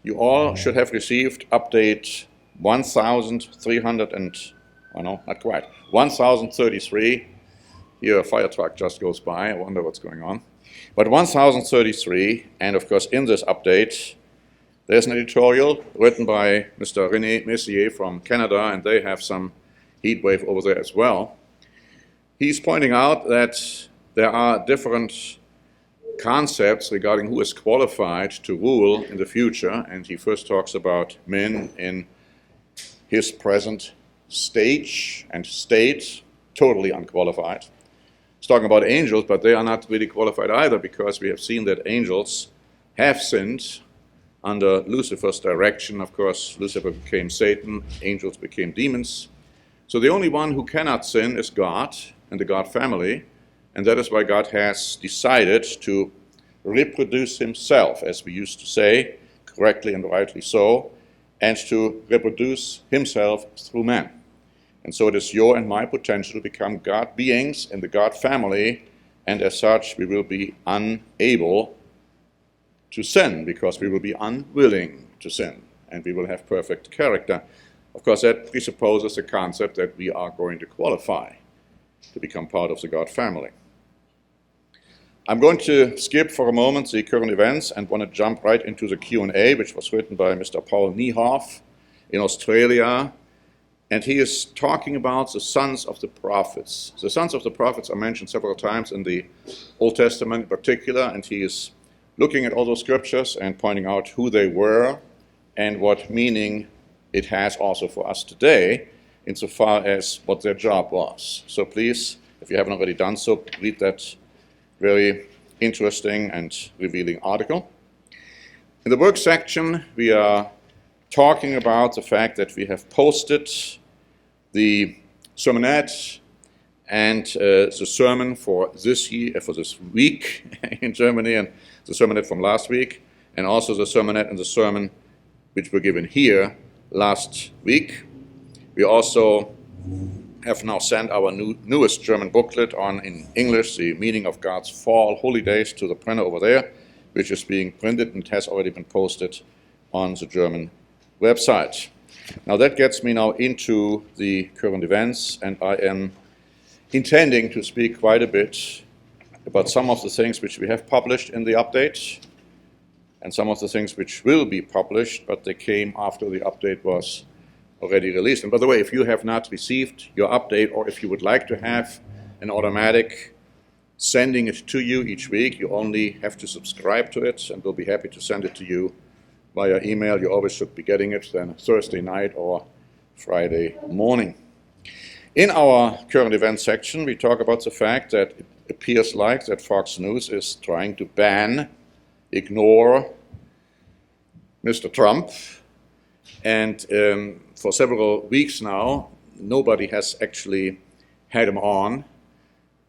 You all should have received update 1,300 and, oh no, not quite, 1,033. Here a fire truck just goes by, I wonder what's going on. But 1,033, and of course in this update, there's an editorial written by Mr. René Messier from Canada, and they have some heat wave over there as well. He's pointing out that there are different concepts regarding who is qualified to rule in the future, and he first talks about men in his present stage and state, totally unqualified. He's talking about angels, but they are not really qualified either, because we have seen that angels have sinned under Lucifer's direction. Of course, Lucifer became Satan, angels became demons. So the only one who cannot sin is God and the God family, and that is why God has decided to reproduce himself, as we used to say, correctly and rightly so, and to reproduce himself through man. And so it is your and my potential to become God beings in the God family, and as such we will be unable to sin, because we will be unwilling to sin, and we will have perfect character. Of course, that presupposes the concept that we are going to qualify to become part of the God family. I'm going to skip for a moment the current events and want to jump right into the Q&A, which was written by Mr. Paul Niehoff in Australia, and he is talking about the sons of the prophets. The sons of the prophets are mentioned several times in the Old Testament in particular, and he is looking at all those scriptures and pointing out who they were and what meaning it has also for us today, insofar as what their job was. So please, if you haven't already done so, read that very interesting and revealing article. In the work section, we are talking about the fact that we have posted the sermonette and the sermon for this year, for this week in Germany, and the sermonette from last week, and also the sermonette and the sermon which were given here last week. We also have now sent our newest German booklet on, in English, the meaning of God's fall holy days, to the printer over there, which is being printed and has already been posted on the German website. Now that gets me now into the current events, and I am intending to speak quite a bit about some of the things which we have published in the update, and some of the things which will be published, but they came after the update was already released. And by the way, if you have not received your update, or if you would like to have an automatic sending it to you each week, you only have to subscribe to it, and we'll be happy to send it to you via email. You always should be getting it then Thursday night or Friday morning. In our current events section, we talk about the fact that it appears like that Fox News is trying to ignore Mr. Trump, and for several weeks now, nobody has actually had him on,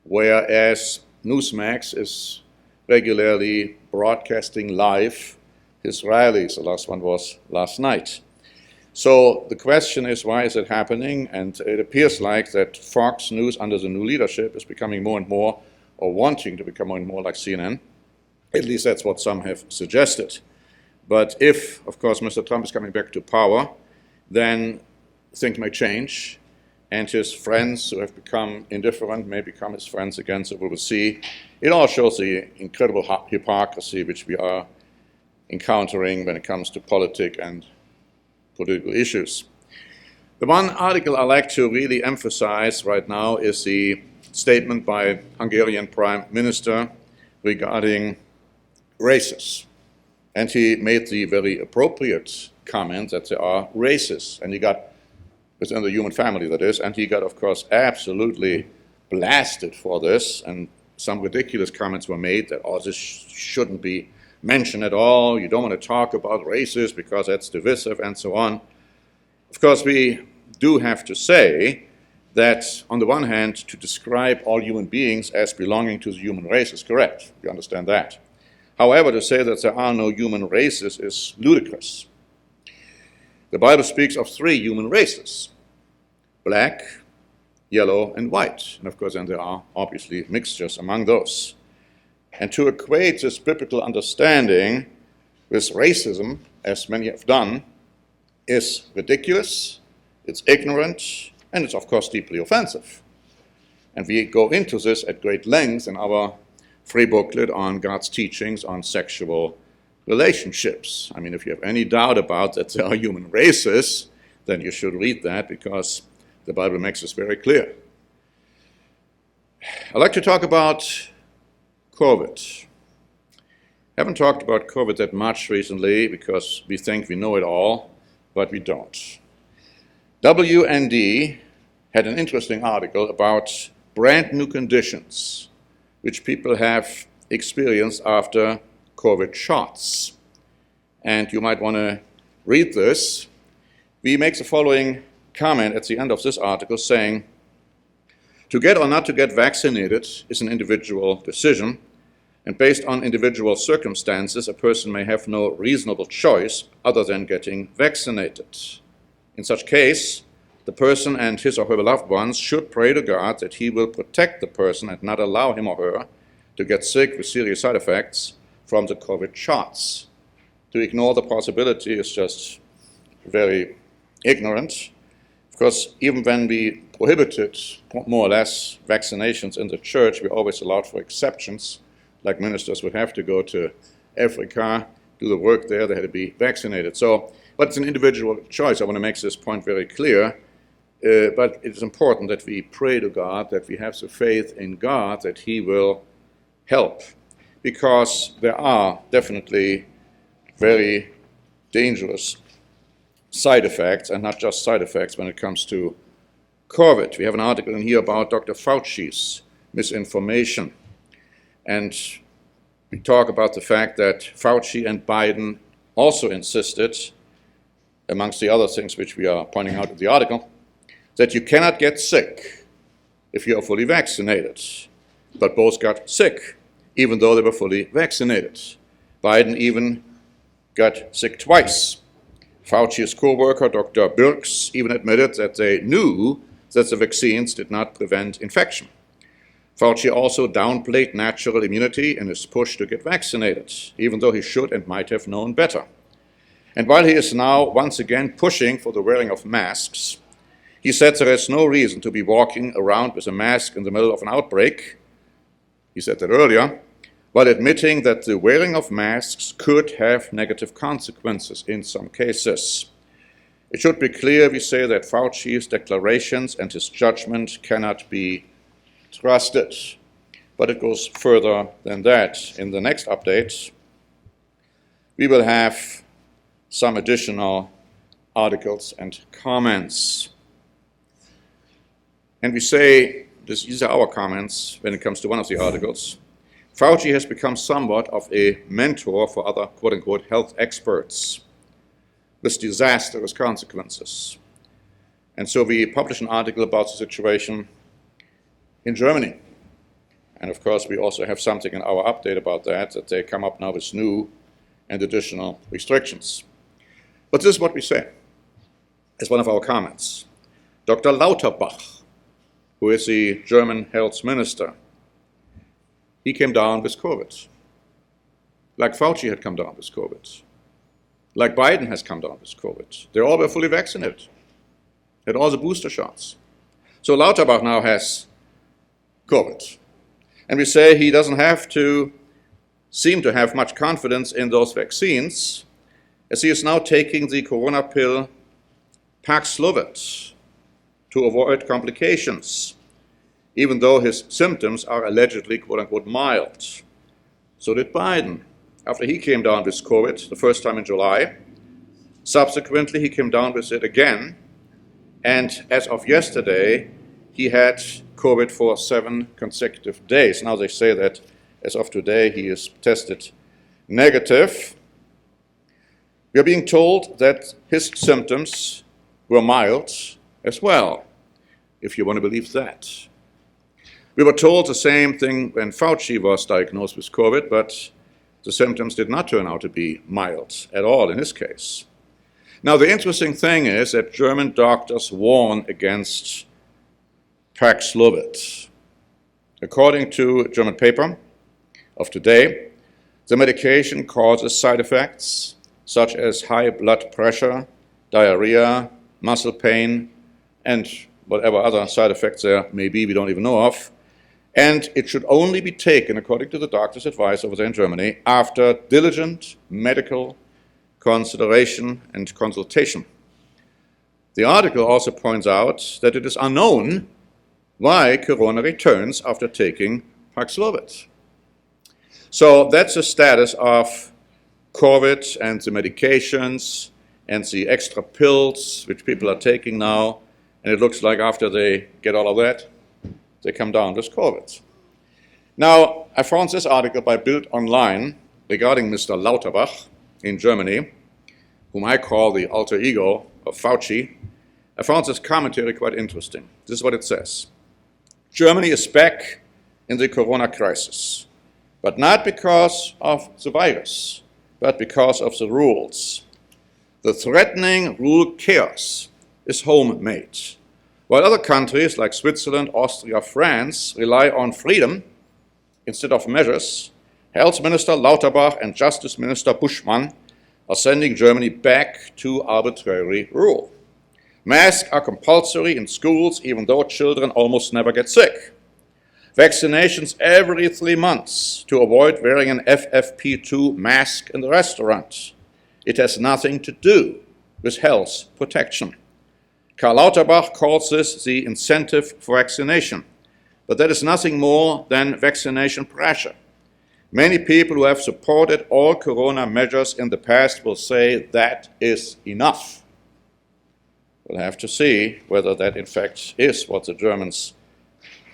whereas Newsmax is regularly broadcasting live his rallies. The last one was last night. So the question is, why is it happening? And it appears like that Fox News under the new leadership is becoming more and more, or wanting to become more and more like CNN. At least that's what some have suggested. But if, of course, Mr. Trump is coming back to power, then things may change, and his friends who have become indifferent may become his friends again, so we will see. It all shows the incredible hypocrisy which we are encountering when it comes to politics and political issues. The one article I like to really emphasize right now is the statement by Hungarian Prime Minister regarding races. And he made the very appropriate comment that there are races, and he got, within the human family that is, and he got, of course, absolutely blasted for this, and some ridiculous comments were made that, oh, this shouldn't be mentioned at all, you don't want to talk about races because that's divisive, and so on. Of course, we do have to say that, on the one hand, to describe all human beings as belonging to the human race is correct. You understand that. However, to say that there are no human races is ludicrous. The Bible speaks of 3 human races: black, yellow, and white. And of course, then there are obviously mixtures among those. And to equate this biblical understanding with racism as many have done, is ridiculous, it's ignorant, and it's of course deeply offensive. And we go into this at great length in our free booklet on God's teachings on sexual relationships. I mean, if you have any doubt about that there are human races, then you should read that, because the Bible makes this very clear. I'd like to talk about COVID. I haven't talked about COVID that much recently because we think we know it all, but we don't. WND had an interesting article about brand new conditions which people have experienced after COVID shots. And you might want to read this. We make the following comment at the end of this article saying, to get or not to get vaccinated is an individual decision, and based on individual circumstances, a person may have no reasonable choice other than getting vaccinated. In such case, the person and his or her loved ones should pray to God that He will protect the person and not allow him or her to get sick with serious side effects from the COVID shots. To ignore the possibility is just very ignorant. Of course, even when we prohibited more or less vaccinations in the church, we always allowed for exceptions, like ministers would have to go to Africa, do the work there, they had to be vaccinated. But it's an individual choice. I want to make this point very clear. But it is important that we pray to God, that we have the faith in God, that He will help. Because there are definitely very dangerous side effects, and not just side effects when it comes to COVID. We have an article in here about Dr. Fauci's misinformation. And we talk about the fact that Fauci and Biden also insisted, amongst the other things which we are pointing out in the article, that you cannot get sick if you are fully vaccinated. But both got sick, even though they were fully vaccinated. Biden even got sick twice. Fauci's co-worker, Dr. Birx, even admitted that they knew that the vaccines did not prevent infection. Fauci also downplayed natural immunity in his push to get vaccinated, even though he should and might have known better. And while he is now once again pushing for the wearing of masks, he said there is no reason to be walking around with a mask in the middle of an outbreak. He said that earlier, while admitting that the wearing of masks could have negative consequences in some cases. It should be clear, we say, that Fauci's declarations and his judgment cannot be trusted. But it goes further than that. In the next update, we will have some additional articles and comments. And we say, these are our comments when it comes to one of the articles. Fauci has become somewhat of a mentor for other quote-unquote health experts with disastrous consequences. And so we published an article about the situation in Germany. And of course, we also have something in our update about that they come up now with new and additional restrictions. But this is what we say as one of our comments. Dr. Lauterbach, who is the German health minister, he came down with COVID. Like Fauci had come down with COVID. Like Biden has come down with COVID. They all were fully vaccinated. Had all the booster shots. So Lauterbach now has COVID. And we say he doesn't have to seem to have much confidence in those vaccines, as he is now taking the corona pill Paxlovid to avoid complications, even though his symptoms are allegedly quote-unquote mild. So did Biden. After he came down with COVID the first time in July, subsequently he came down with it again, and as of yesterday, he had COVID for 7 consecutive days. Now they say that as of today he is tested negative. We are being told that his symptoms were mild as well, if you want to believe that. We were told the same thing when Fauci was diagnosed with COVID, but the symptoms did not turn out to be mild at all in his case. Now, the interesting thing is that German doctors warn against Paxlovid. According to a German paper of today, the medication causes side effects such as high blood pressure, diarrhea, muscle pain, and whatever other side effects there may be we don't even know of. And it should only be taken, according to the doctor's advice over there in Germany, after diligent medical consideration and consultation. The article also points out that it is unknown why corona returns after taking Paxlovid. So that's the status of COVID and the medications and the extra pills which people are taking now. And it looks like after they get all of that, they come down with COVID. Now, I found this article by Bild Online regarding Mr. Lauterbach in Germany, whom I call the alter ego of Fauci. I found this commentary quite interesting. This is what it says. Germany is back in the corona crisis, but not because of the virus, but because of the rules. The threatening rule chaos is homemade. While other countries like Switzerland, Austria, France rely on freedom instead of measures, Health Minister Lauterbach and Justice Minister Buschmann are sending Germany back to arbitrary rule. Masks are compulsory in schools, even though children almost never get sick. Vaccinations every 3 months to avoid wearing an FFP2 mask in the restaurant. It has nothing to do with health protection. Karl Lauterbach calls this the incentive for vaccination, but that is nothing more than vaccination pressure. Many people who have supported all corona measures in the past will say that is enough. We'll have to see whether that in fact is what the Germans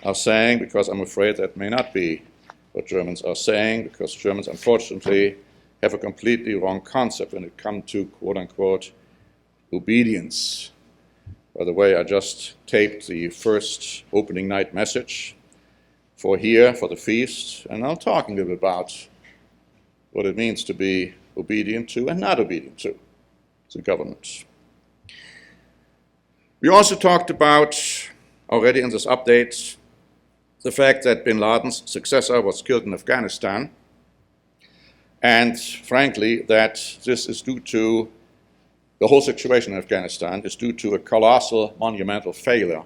are saying, because I'm afraid that may not be what Germans are saying, because Germans unfortunately have a completely wrong concept when it comes to quote-unquote obedience. By the way, I just taped the first opening night message for the feast, and I'll talk a little bit about what it means to be obedient to and not obedient to the government. We also talked about, already in this update, the fact that bin Laden's successor was killed in Afghanistan, and frankly, that this is due to the whole situation in Afghanistan is due to a colossal, monumental failure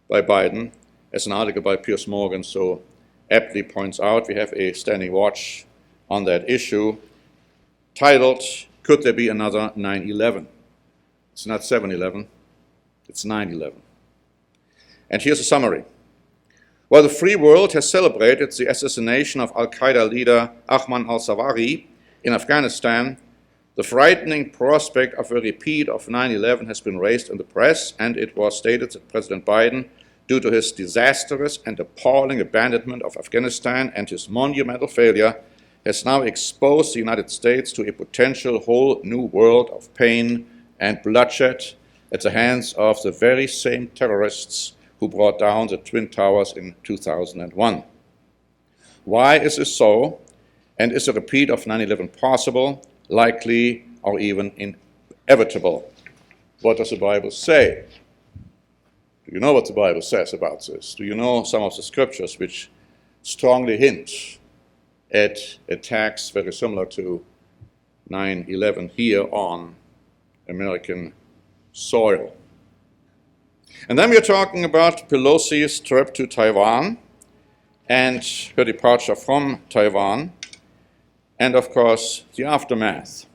by Biden, as an article by Piers Morgan so aptly points out. We have a standing watch on that issue titled, Could There Be Another 9/11? It's not 7/11, it's 9/11. And here's a summary. While the free world has celebrated the assassination of al-Qaeda leader Ahmad al-Zawahiri in Afghanistan, the frightening prospect of a repeat of 9/11 has been raised in the press, and it was stated that President Biden, due to his disastrous and appalling abandonment of Afghanistan and his monumental failure, has now exposed the United States to a potential whole new world of pain and bloodshed at the hands of the very same terrorists who brought down the Twin Towers in 2001. Why is this so? And is a repeat of 9/11 possible, likely, or even inevitable? What does the Bible say? Do you know what the Bible says about this? Do you know some of the scriptures which strongly hint at attacks very similar to 9/11 here on American soil? And then we're talking about Pelosi's trip to Taiwan and her departure from Taiwan, and of course the aftermath.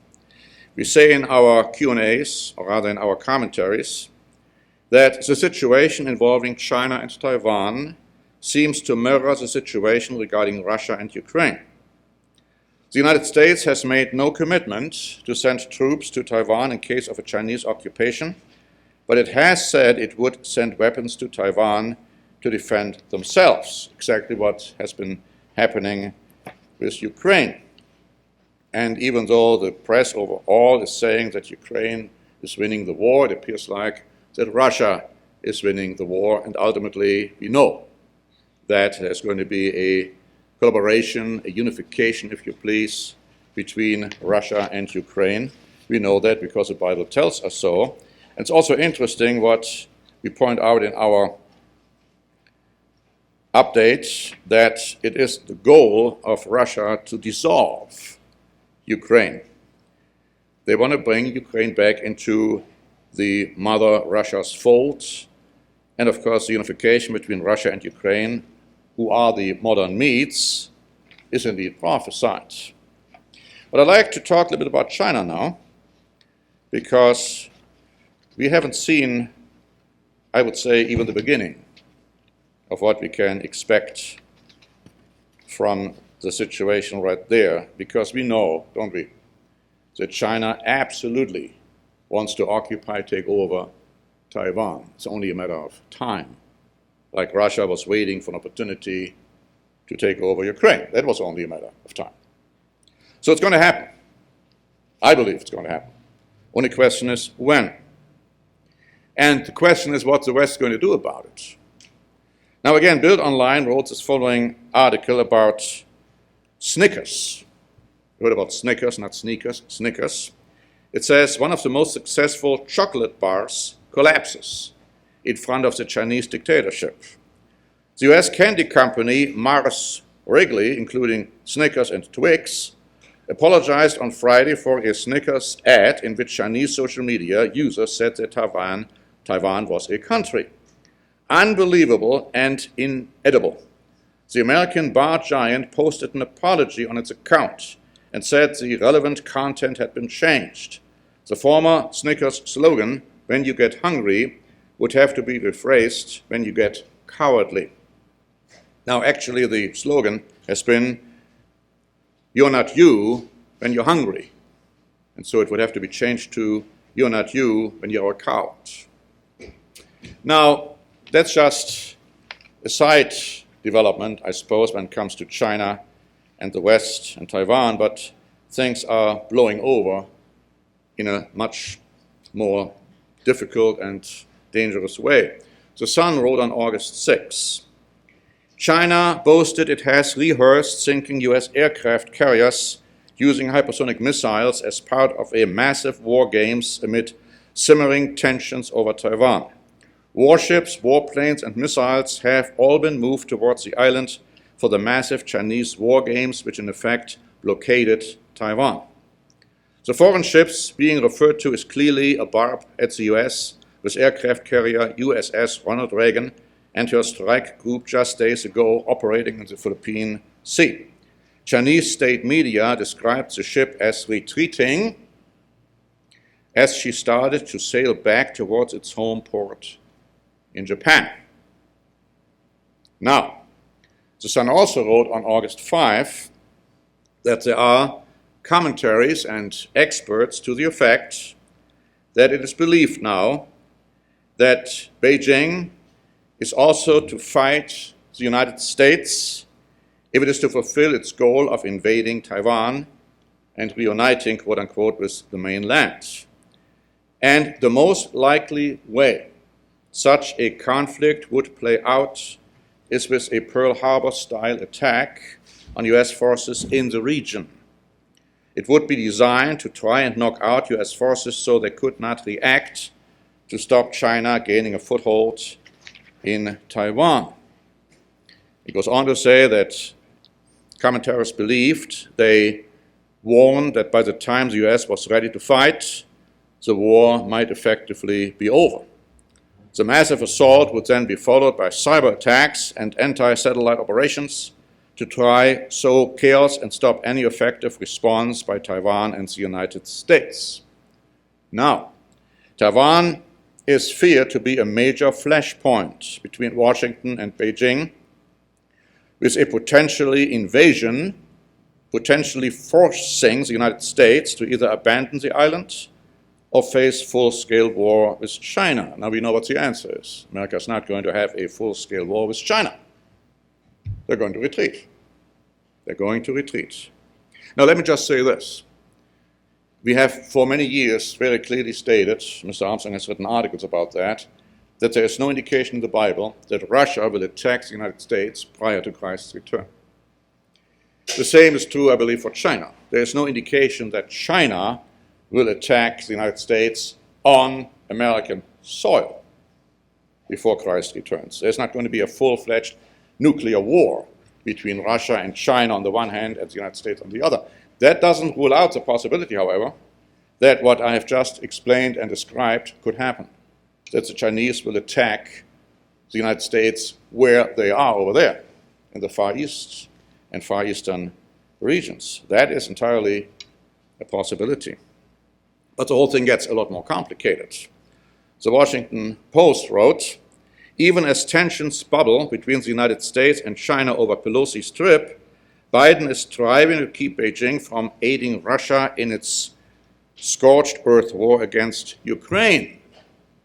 We say in our Q&As, or rather in our commentaries, that the situation involving China and Taiwan seems to mirror the situation regarding Russia and Ukraine. The United States has made no commitment to send troops to Taiwan in case of a Chinese occupation, but it has said it would send weapons to Taiwan to defend themselves, exactly what has been happening with Ukraine. And even though the press overall is saying that Ukraine is winning the war, it appears like that Russia is winning the war, and ultimately we know that there's going to be a collaboration, a unification, if you please, between Russia and Ukraine. We know that because the Bible tells us so. And it's also interesting what we point out in our update, that it is the goal of Russia to dissolve Ukraine. They want to bring Ukraine back into the mother Russia's fold. And of course, the unification between Russia and Ukraine, who are the modern Medes, is indeed prophesied. But I'd like to talk a little bit about China now, because we haven't seen, I would say, even the beginning of what we can expect from the situation right there, because we know, don't we, that China absolutely wants to occupy, take over Taiwan. It's only a matter of time. Like Russia was waiting for an opportunity to take over Ukraine. That was only a matter of time. So it's going to happen. I believe it's going to happen. Only question is when. And the question is what the West is going to do about it. Now again, Bild Online wrote this following article about Snickers. You heard about Snickers, not sneakers, Snickers. It says one of the most successful chocolate bars collapses in front of the Chinese dictatorship. The US candy company Mars Wrigley, including Snickers and Twix, apologized on Friday for a Snickers ad in which Chinese social media users said that Taiwan was a country. Unbelievable and inedible. The American bar giant posted an apology on its account and said the relevant content had been changed. The former Snickers slogan, "When you get hungry," would have to be rephrased, "When you get cowardly." Now, actually, the slogan has been, "You're not you when you're hungry." And so it would have to be changed to, "You're not you when you're a coward." Now, that's just a side development, I suppose, when it comes to China and the West and Taiwan, but things are blowing over in a much more difficult and dangerous way. The Sun wrote on August 6, China boasted it has rehearsed sinking US aircraft carriers using hypersonic missiles as part of a massive war games amid simmering tensions over Taiwan. Warships, warplanes, and missiles have all been moved towards the island for the massive Chinese war games, which in effect blockaded Taiwan. The foreign ships being referred to is clearly a barb at the US, with aircraft carrier USS Ronald Reagan and her strike group just days ago operating in the Philippine Sea. Chinese state media described the ship as retreating as she started to sail back towards its home port in Japan. Now, the Sun also wrote on August 5 that there are commentaries and experts to the effect that it is believed now that Beijing is also to fight the United States if it is to fulfill its goal of invading Taiwan and reuniting, quote unquote, with the mainland. And the most likely way such a conflict would play out is with a Pearl Harbor-style attack on US forces in the region. It would be designed to try and knock out US forces so they could not react to stop China gaining a foothold in Taiwan. It goes on to say that commentators believed, they warned that by the time the US was ready to fight, the war might effectively be over. The massive assault would then be followed by cyber attacks and anti-satellite operations to try sow chaos and stop any effective response by Taiwan and the United States. Now, Taiwan is feared to be a major flashpoint between Washington and Beijing, with a potentially invasion, potentially forcing the United States to either abandon the island or face full-scale war with China. Now we know what the answer is. America is not going to have a full-scale war with China. They're going to retreat. They're going to retreat. Now let me just say this. We have for many years very clearly stated, Mr. Armstrong has written articles about that there is no indication in the Bible that Russia will attack the United States prior to Christ's return. The same is true, I believe, for China. There is no indication that China will attack the United States on American soil before Christ returns. There's not going to be a full-fledged nuclear war between Russia and China on the one hand and the United States on the other. That doesn't rule out the possibility, however, that what I have just explained and described could happen, that the Chinese will attack the United States where they are over there, in the Far East and Far Eastern regions. That is entirely a possibility. But the whole thing gets a lot more complicated. The Washington Post wrote, even as tensions bubble between the United States and China over Pelosi's trip, Biden is striving to keep Beijing from aiding Russia in its scorched earth war against Ukraine.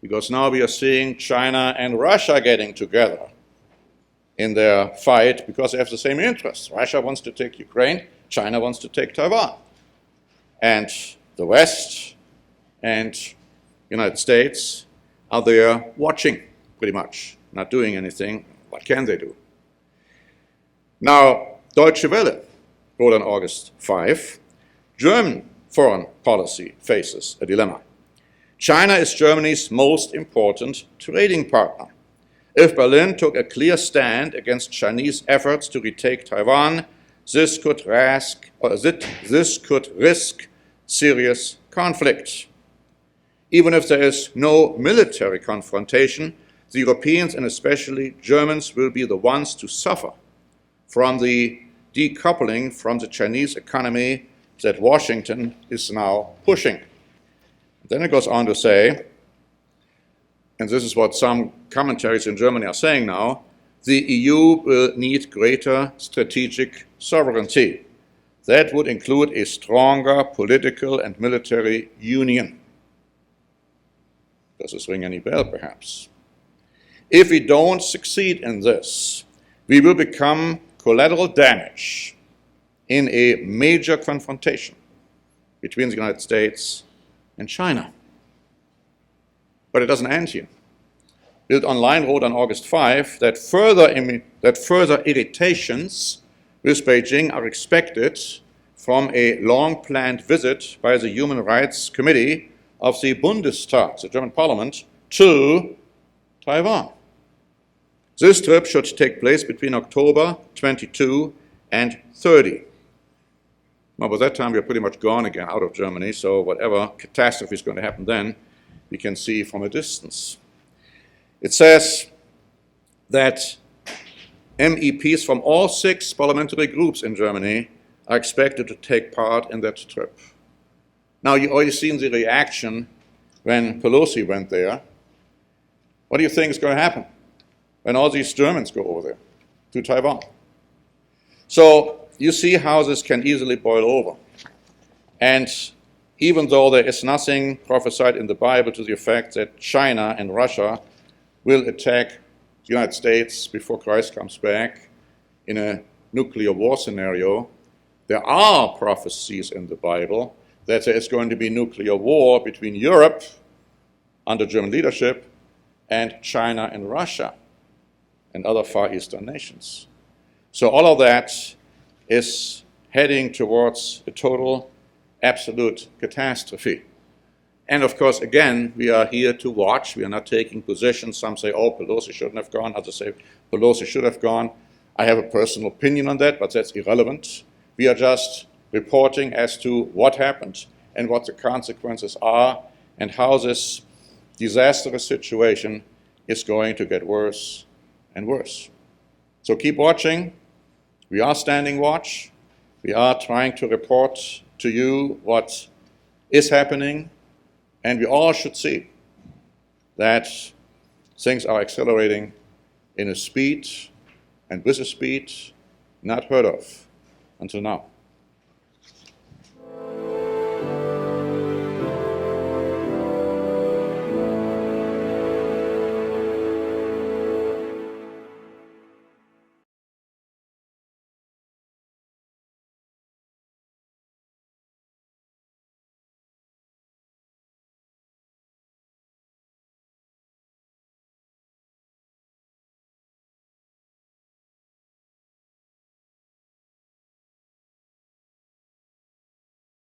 Because now we are seeing China and Russia getting together in their fight because they have the same interests. Russia wants to take Ukraine, China wants to take Taiwan. And the West and United States are there watching, pretty much, not doing anything. What can they do? Now, Deutsche Welle wrote on August 5, German foreign policy faces a dilemma. China is Germany's most important trading partner. If Berlin took a clear stand against Chinese efforts to retake Taiwan, this could risk serious conflict. Even if there is no military confrontation, the Europeans and especially Germans will be the ones to suffer from the decoupling from the Chinese economy that Washington is now pushing. Then it goes on to say, and this is what some commentaries in Germany are saying now, the EU will need greater strategic sovereignty. That would include a stronger political and military union. Does this ring any bell, perhaps? If we don't succeed in this, we will become collateral damage in a major confrontation between the United States and China. But it doesn't end here. Bild Online wrote on August 5 that further irritations with Beijing are expected from a long-planned visit by the Human Rights Committee of the Bundestag, the German parliament, to Taiwan. This trip should take place between October 22 and 30. Well, by that time, we are pretty much gone again out of Germany, so whatever catastrophe is going to happen then, we can see from a distance. It says that MEPs from all 6 parliamentary groups in Germany are expected to take part in that trip. Now, you've already seen the reaction when Pelosi went there. What do you think is going to happen when all these Germans go over there to Taiwan? So you see how this can easily boil over. And even though there is nothing prophesied in the Bible to the effect that China and Russia will attack the United States before Christ comes back in a nuclear war scenario, there are prophecies in the Bible that there is going to be nuclear war between Europe under German leadership and China and Russia and other Far Eastern nations. So all of that is heading towards a total, absolute catastrophe. And of course, again, we are here to watch. We are not taking positions. Some say, oh, Pelosi shouldn't have gone. Others say, Pelosi should have gone. I have a personal opinion on that, but that's irrelevant. We are just reporting as to what happened and what the consequences are and how this disastrous situation is going to get worse and worse. So keep watching. We are standing watch. We are trying to report to you what is happening, and we all should see that things are accelerating in a speed and with a speed not heard of until now.